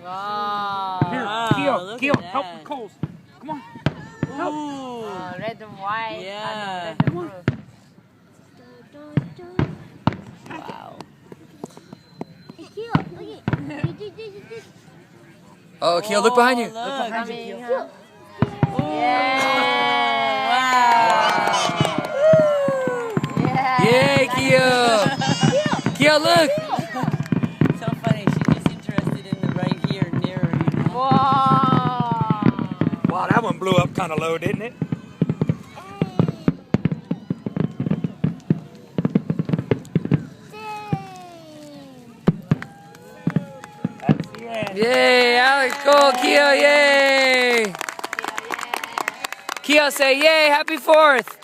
Wow. Here, Keo, help with Coles. Come on. Help. Oh, red and white. Yeah. Red and blue. Wow. Oh, Keo, look behind you. Look. Behind you, Keo. Yeah. Yay, Keo. Keo, look. So funny. She's just interested in the right here, nearer. You know? Wow. Wow, that one blew up kind of low, didn't it? That's the end. Yay, Alex, go, Keo, yay. Keo, say yay, happy 4th.